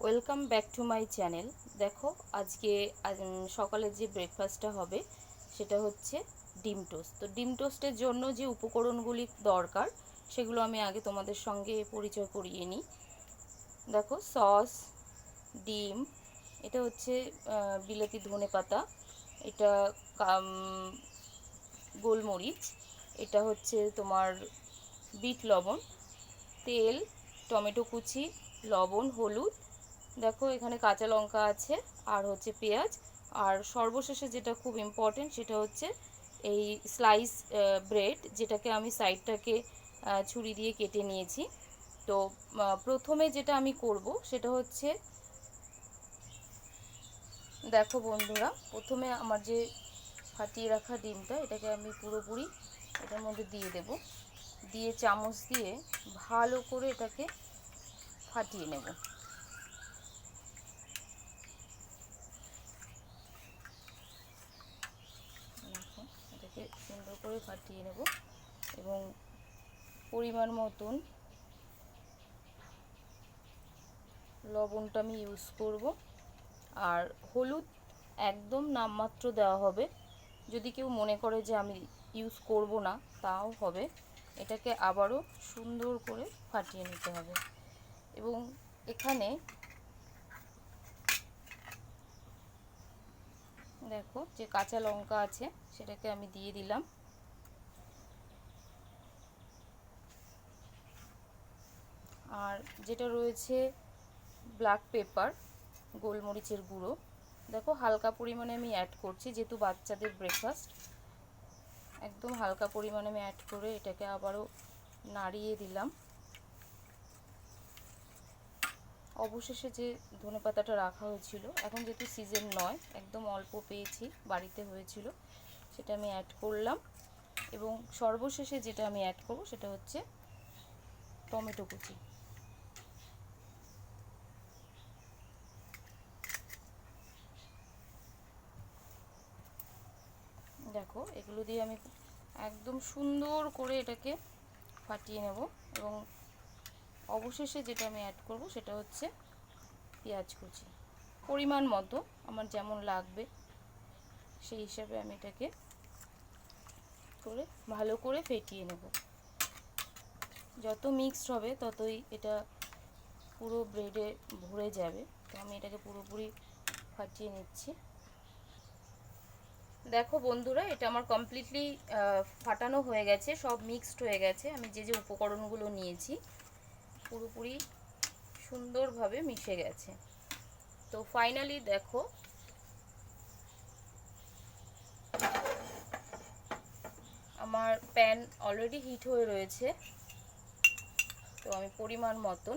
Welcome back to my channel. দেখো আজকে সকালে যে ব্রেকফাস্টটা হবে সেটা হচ্ছে ডিম টোস্ট। তো ডিম টোস্টের জন্য যে উপকরণগুলি দরকার সেগুলো আমি আগে তোমাদের সঙ্গে পরিচয় করিয়ে নিই। দেখো, সস, ডিম, এটা হচ্ছে বিলাতি ধনেপাতা, এটা গোলমরিচ, এটা হচ্ছে তোমার বিট লবণ, তেল, টমেটো কুচি, লবণ, হলুদ, দেখো এখানে কাঁচা লঙ্কা আছে, আর হচ্ছে পেঁয়াজ, আর সর্বশেষে যেটা খুব ইম্পর্টেন্ট সেটা হচ্ছে এই স্লাইস ব্রেড, যেটাকে আমি সাইডটাকে ছুরি দিয়ে কেটে নিয়েছি। তো প্রথমে যেটা আমি করব সেটা হচ্ছে, দেখো বন্ধুরা, প্রথমে আমার যে ফাটিয়ে রাখা ডিমটা, এটাকে আমি পুরোপুরি এটার মধ্যে দিয়ে দেব, দিয়ে চামচ দিয়ে ভালো করে এটাকে ফাটিয়ে নেব। এটাকে সুন্দর করে ফাটিয়ে নেব এবং পরিমাণ মতন লবণটা আমি ইউজ করব, আর হলুদ একদম নামমাত্র দেওয়া হবে। যদি কেউ মনে করে যে আমি ইউজ করব না, তাও হবে। এটাকে আবারও সুন্দর করে ফাটিয়ে নিতে হবে। এবং এখানে দেখো যে কাঁচা লঙ্কা আছে সেটাকে আমি দিয়ে দিলাম, আর যেটা রয়েছে ব্ল্যাক পেপার, গোলমরিচের গুঁড়ো, দেখো হালকা পরিমাণে আমি অ্যাড করছি, যেহেতু বাচ্চাদের ব্রেকফাস্ট, একদম হালকা পরিমাণে আমি অ্যাড করে এটাকে আবারও নাড়িয়ে দিলাম। অবশেষে যে ধনেপাতাটা রাখা হয়েছিল, এখন যেহেতু সিজন নয়, একদম অল্প পেয়েছি, বাড়িতে হয়েছিল, সেটা আমি অ্যাড করলাম। এবং সর্বশেষে যেটা আমি অ্যাড করব সেটা হচ্ছে টমেটো কুচি। দেখো এগুলো দিয়ে আমি একদম সুন্দর করে এটাকে ফাটিয়ে নেব। এবং অবশেষে যেটা আমি অ্যাড করব সেটা হচ্ছে পেঁয়াজ কুচি, পরিমাণ মতো আমার যেমন লাগবে সেই হিসাবে আমি এটাকে করে ভালো করে ফেটিয়ে নেব। যত মিক্সড হবে ততই এটা পুরো ব্রেডে ভরে যাবে। তো আমি এটাকে পুরোপুরি ফাটিয়ে নিচ্ছি। দেখো বন্ধুরা, এটা আমার কমপ্লিটলি ফাটানো হয়ে গেছে, সব মিক্সড হয়ে গেছে। আমি যে যে উপকরণগুলো নিয়েছি পুরোপুরি সুন্দরভাবে মিশে গেছে। তো ফাইনালি দেখো আমার প্যান অলরেডি হিট হয়ে রয়েছে। তো আমি পরিমাণ মতন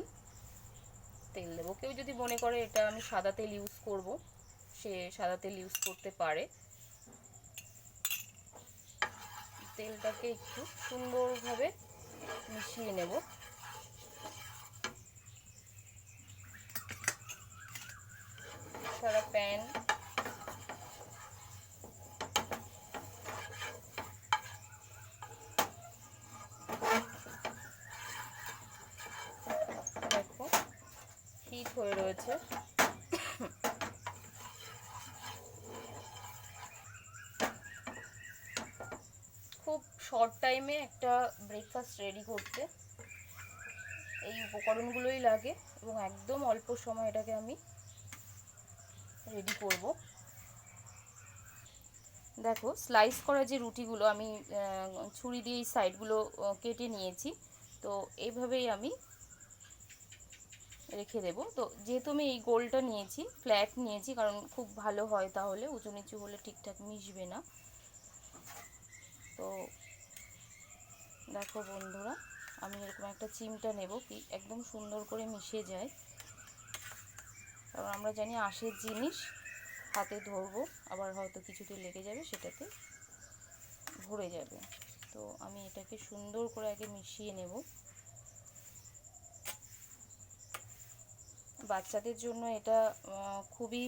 তেল দেবো। কেউ যদি মনে করে এটা আমি সাদা তেল ইউজ করব, সে সাদা তেল ইউজ করতে পারে। তেলটাকে একটু সুন্দরভাবে মিশিয়ে নেব। সারা প্যান দেখো হিট হয়ে রয়েছে। খুব শর্ট টাইমে একটা ব্রেকফাস্ট রেডি করতে এই উপকরণগুলোই লাগে, এবং একদম অল্প সময় এটাকে আমি রেডি করব। দেখো স্লাইস করা যে রুটিগুলো আমি ছুরি দিয়ে এই সাইডগুলো কেটে নিয়েছি। তো এইভাবেই আমি রেখে দেব। তো যেহেতু আমি এই গোলটা নিয়েছি, ফ্ল্যাট নিয়েছি, কারণ খুব ভালো হয়, তাহলে উঁচু নিচু হলে ঠিকঠাক মিশবে না। তো দেখো বন্ধুরা, আমি এরকম একটা চিমটা নেব, কি একদম সুন্দর করে মিশে যায়। কারণ আমরা জানি আঁশের জিনিস হাতে ধরবো আবার হয়তো কিছুতে লেগে যাবে, সেটাতে ভরে যাবে। তো আমি এটাকে সুন্দর করে আগে মিশিয়ে নেব। বাচ্চাদের জন্য এটা খুবই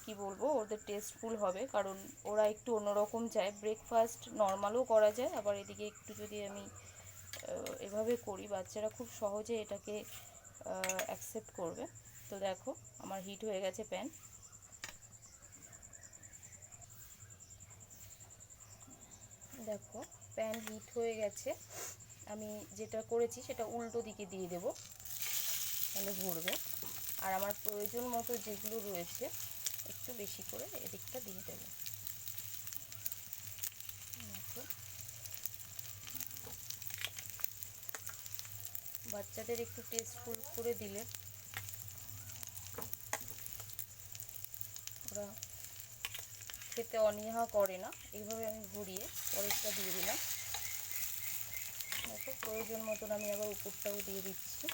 কি বলবো, ওদের টেস্টফুল হবে, কারণ ওরা একটু অন্যরকম চায়। ব্রেকফাস্ট নর্মালও করা যায়, আবার এদিকে একটু যদি আমি এভাবে করি, বাচ্চারা খুব সহজে এটাকে অ্যাকসেপ্ট করবে। তো দেখো আমার হিট হয়ে গেছে প্যান। দেখো প্যান হিট হয়ে গেছে। আমি যেটা করেছি সেটা উল্টো দিকে দিয়ে দেব, তাহলে ঘুরবে। আর আমার প্রয়োজন মতো যেগুলো রয়েছে একটু বেশি করে এদিকটা দিয়ে দেবো। দেখো বাচ্চাদের একটু টেস্টফুল করে দিলে ওরা খেতে অনীহা করে না। এইভাবে আমি ঘুরিয়ে পরেরটা দিয়ে দিলাম। দেখো প্রয়োজন মতন আমি আবার উপরটাও দিয়ে দিচ্ছি।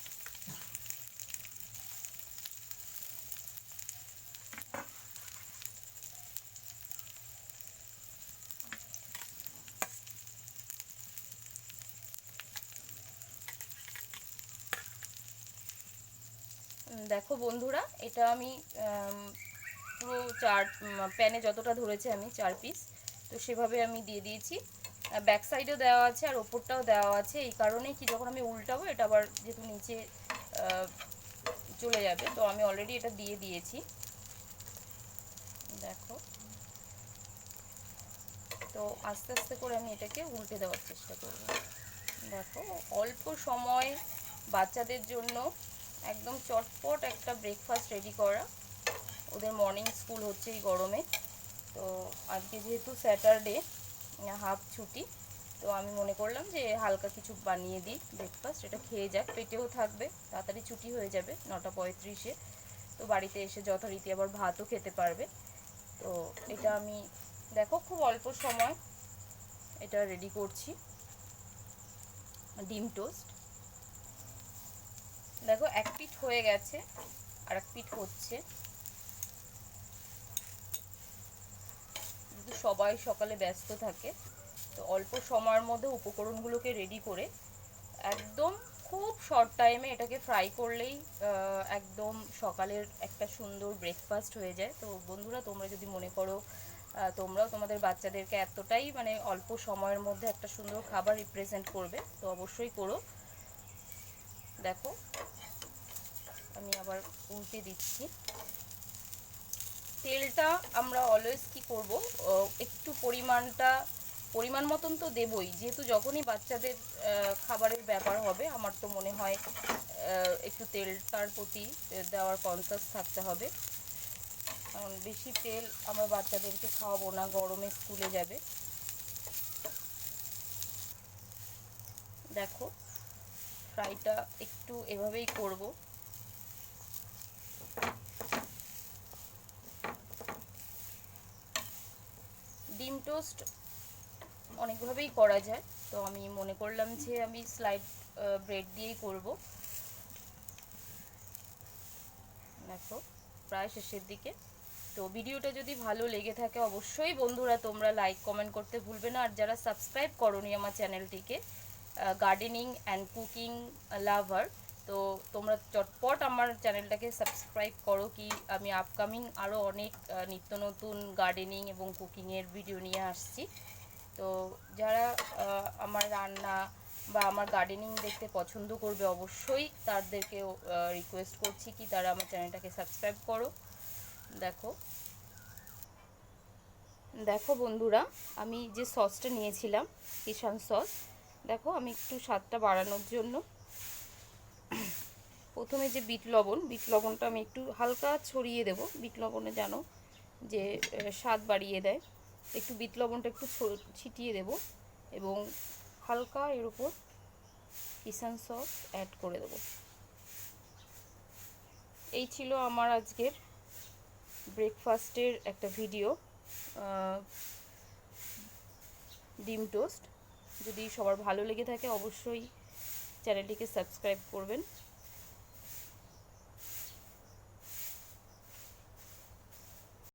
দেখো বন্ধুরা, এটা আমি পুরো প্যানে যতটা ধরেছে আমি 4 পিস, তো সেভাবে আমি দিয়ে দিয়েছি। ব্যাক সাইডেও দেওয়া আছে আর ওপরটাও দেওয়া আছে। এই কারণে কি যখন আমি উল্টাবো এটা আবার যেহেতু নিচে চলে যাবে, তো আমি অলরেডি এটা দিয়ে দিয়েছি। দেখো তো আস্তে আস্তে করে আমি এটাকে উল্টে দেওয়ার চেষ্টা করব। দেখো অল্প সময় বাচ্চাদের জন্য একদম চটপট একটা ব্রেকফাস্ট রেডি করা। ওদের মর্নিং স্কুল হচ্ছে এই গরমে। তো আজকে যেহেতু স্যাটারডে, হাফ ছুটি, তো আমি মনে করলাম যে হালকা কিছু বানিয়ে দিই ব্রেকফাস্ট। এটা খেয়ে যাক, পেটেও থাকবে, তাড়াতাড়ি ছুটি হয়ে যাবে 9:35-এ। তো বাড়িতে এসে যথারীতি আবার ভাতও খেতে পারবে। তো এটা আমি দেখো খুব অল্প সময় এটা রেডি করছি। ডিম টোস্ট দেখো এক পিঠ হয়ে গেছে, আর এক পিঠ হচ্ছে। কিন্তু সবাই সকালে ব্যস্ত থাকে, তো অল্প সময়ের মধ্যে উপকরণগুলোকে রেডি করে একদম খুব শর্ট টাইমে এটাকে ফ্রাই করলেই একদম সকালের একটা সুন্দর ব্রেকফাস্ট হয়ে যায়। তো বন্ধুরা, তোমরা যদি মনে করো তোমরাও তোমাদের বাচ্চাদেরকে এতটাই মানে অল্প সময়ের মধ্যে একটা সুন্দর খাবার রিপ্রেজেন্ট করবে, তো অবশ্যই করো। দেখো আমি আবার উল্টে দিচ্ছি। তেলটা আমরা অলওয়েজ কি করব, একটু পরিমাণ মতন তো দেবই, যেহেতু যখনই বাচ্চাদের খাবারের ব্যাপার হবে আমার তো মনে হয় একটু তেলটার প্রতি দেওয়ার কনসাস থাকতে হবে। কারণ বেশি তেল আমরা বাচ্চাদেরকে খাওয়াবো না, গরমে স্কুলে যাবে। দেখো ফ্রাইটা একটু এভাবেই করব। ডিম টোস্ট অনেকভাবেই করা যায়, তো আমি মনে করলাম যে আমি স্লাইড ব্রেড দিয়েই করব। দেখো প্রায় শেষের দিকে। তো ভিডিওটা যদি ভালো লেগে থাকে অবশ্যই বন্ধুরা তোমরা লাইক কমেন্ট করতে ভুলবে না। আর যারা সাবস্ক্রাইব করোনি আমার চ্যানেলটিকে, গার্ডেনিং অ্যান্ড কুকিং লাভার, তো তোমরা চটপট আমার চ্যানেলটাকে সাবস্ক্রাইব করো। কি আমি আপকামিং আরও অনেক নিত্য নতুন গার্ডেনিং এবং কুকিংয়ের ভিডিও নিয়ে আসছি। তো যারা আমার রান্না বা আমার গার্ডেনিং দেখতে পছন্দ করবে অবশ্যই তাদেরকেও রিকোয়েস্ট করছি কি তারা আমার চ্যানেলটাকে সাবস্ক্রাইব করো। দেখো দেখো বন্ধুরা, আমি যে সসটা নিয়েছিলাম কিষান সস, দেখো আমি একটু স্বাদটা বাড়ানোর জন্য প্রথমে যে বিট লবণটা আমি একটু হালকা ছড়িয়ে দেব। বিট লবণে জানো যে স্বাদ বাড়িয়ে দেয়, একটু বিট লবণটা একটু ছিটিয়ে দেব এবং হালকা এর উপর কিষান সস অ্যাড করে দেব। এই ছিল আমার আজকের ব্রেকফাস্টের একটা ভিডিও, ডিম টোস্ট। যদি সবার ভালো লেগে থাকে অবশ্যই চ্যানেলটিকে সাবস্ক্রাইব করবেন।